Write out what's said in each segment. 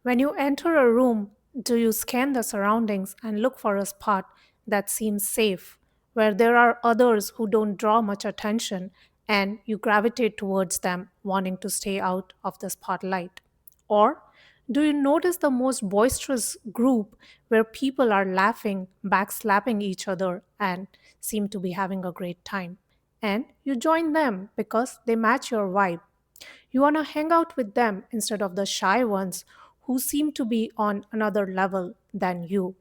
When you enter a room, do you scan the surroundings and look for a spot that seems safe, where there are others who don't draw much attention and you gravitate towards them, wanting to stay out of the spotlight? Or do you notice the most boisterous group where people are laughing, backslapping each other, and seem to be having a great time? And you join them because they match your vibe. You want to hang out with them instead of the shy ones who seem to be on another level than you.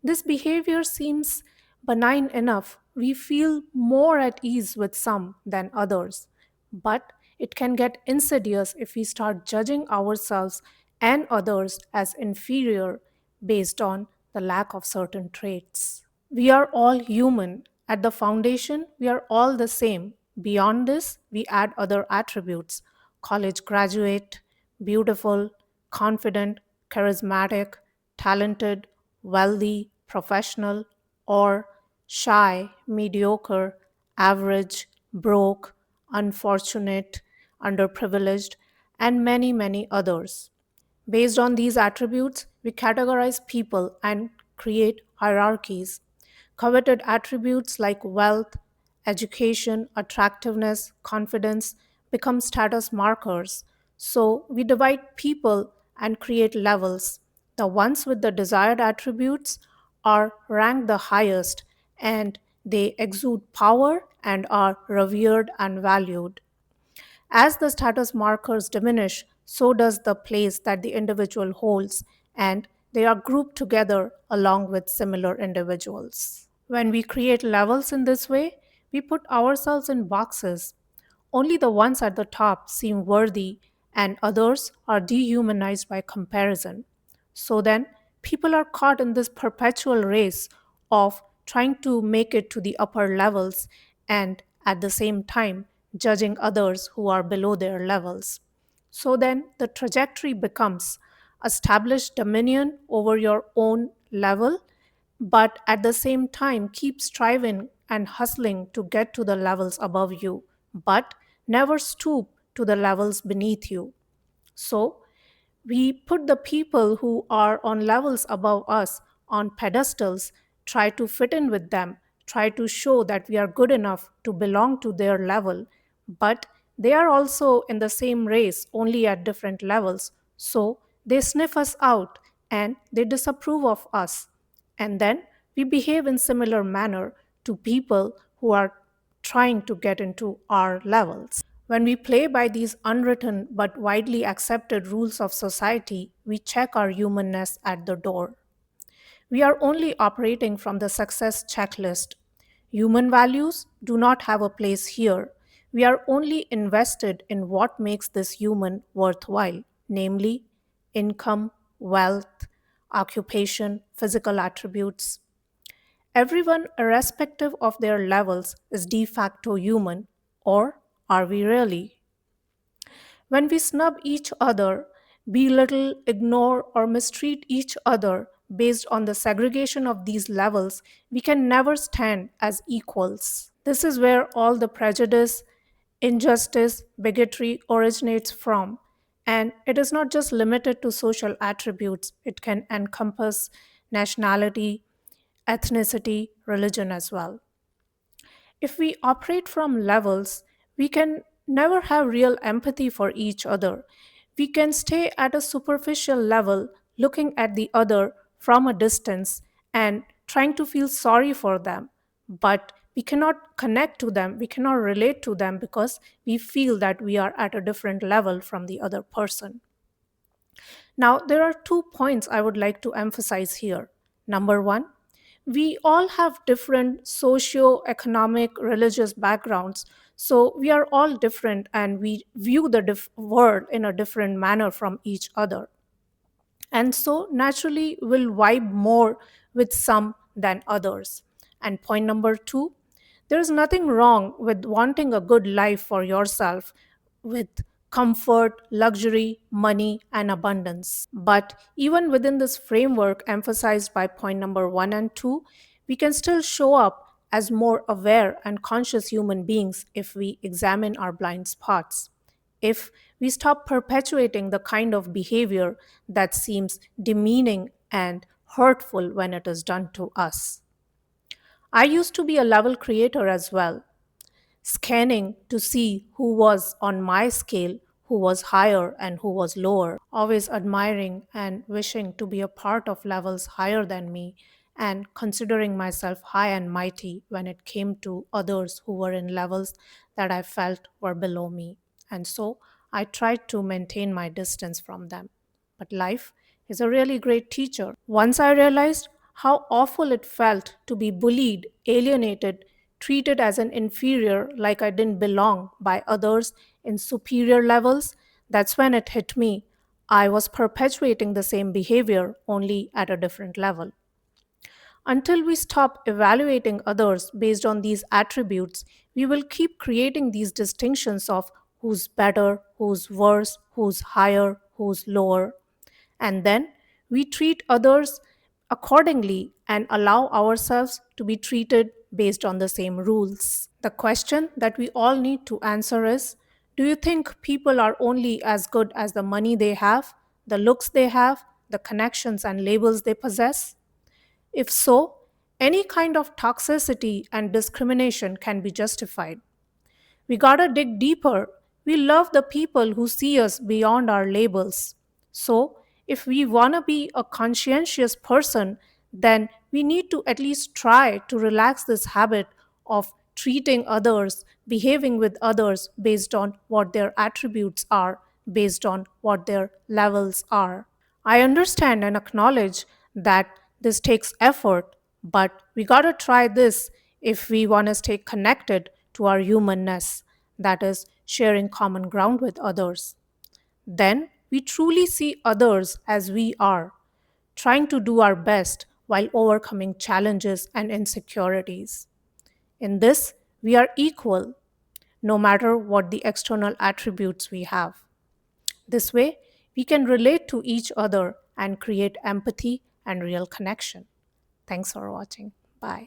This behavior seems benign enough. We feel more at ease with some than others. But it can get insidious if we start judging ourselves and others as inferior based on the lack of certain traits. We are all human. At the foundation, we are all the same. Beyond this, we add other attributes: college graduate, beautiful, confident, charismatic, talented, wealthy, professional, or shy, mediocre, average, broke, unfortunate, underprivileged, and many, many others. Based on these attributes, we categorize people and create hierarchies. Coveted attributes like wealth, education, attractiveness, confidence become status markers. So we divide people and create levels. The ones with the desired attributes are ranked the highest and they exude power and are revered and valued. As the status markers diminish, so does the place that the individual holds, and they are grouped together along with similar individuals. When we create levels in this way, we put ourselves in boxes. Only the ones at the top seem worthy, and others are dehumanized by comparison. So then, people are caught in this perpetual race of trying to make it to the upper levels and at the same time judging others who are below their levels. So then, the trajectory becomes establish dominion over your own level, but at the same time keep striving and hustling to get to the levels above you, but never stoop to the levels beneath you. So, we put the people who are on levels above us on pedestals, try to fit in with them, try to show that we are good enough to belong to their level, but they are also in the same race, only at different levels. So they sniff us out and they disapprove of us. And then we behave in similar manner to people who are trying to get into our levels. When we play by these unwritten but widely accepted rules of society, we check our humanness at the door. We are only operating from the success checklist. Human values do not have a place here. We are only invested in what makes this human worthwhile, namely income, wealth, occupation, physical attributes. Everyone, irrespective of their levels, is de facto human, or are we really? When we snub each other, belittle, ignore, or mistreat each other based on the segregation of these levels, we can never stand as equals. This is where all the prejudice, injustice, bigotry originates from. And it is not just limited to social attributes, it can encompass nationality, ethnicity, religion as well. If we operate from levels, we can never have real empathy for each other. We can stay at a superficial level, looking at the other from a distance and trying to feel sorry for them. But we cannot connect to them, we cannot relate to them because we feel that we are at a different level from the other person. Now, there are 2 points I would like to emphasize here. Number one, we all have different socio-economic, religious backgrounds. So we are all different and we view the world in a different manner from each other. And so naturally will vibe more with some than others. And point number two, there is nothing wrong with wanting a good life for yourself with comfort, luxury, money, and abundance. But even within this framework emphasized by point number one and two, we can still show up as more aware and conscious human beings if we examine our blind spots. if we stop perpetuating the kind of behavior that seems demeaning and hurtful when it is done to us. I used to be a level creator as well, scanning to see who was on my scale, who was higher and who was lower, always admiring and wishing to be a part of levels higher than me, and considering myself high and mighty when it came to others who were in levels that I felt were below me. And so I tried to maintain my distance from them. But life is a really great teacher. Once I realized how awful it felt to be bullied, alienated, treated as an inferior, like I didn't belong, by others in superior levels, that's when it hit me. I was perpetuating the same behavior, only at a different level. Until we stop evaluating others based on these attributes, we will keep creating these distinctions of who's better, who's worse, who's higher, who's lower. And then we treat others accordingly and allow ourselves to be treated based on the same rules. The question that we all need to answer is, do you think people are only as good as the money they have, the looks they have, the connections and labels they possess? If so, any kind of toxicity and discrimination can be justified. We gotta dig deeper. We love the people who see us beyond our labels. So, if we wanna be a conscientious person, then we need to at least try to relax this habit of treating others, behaving with others based on what their attributes are, based on what their levels are. I understand and acknowledge that this takes effort, but we gotta try this if we wanna stay connected to our humanness, that is, sharing common ground with others. Then we truly see others as we are, trying to do our best while overcoming challenges and insecurities. In this, we are equal, no matter what the external attributes we have. This way, we can relate to each other and create empathy and real connection. Thanks for watching. Bye.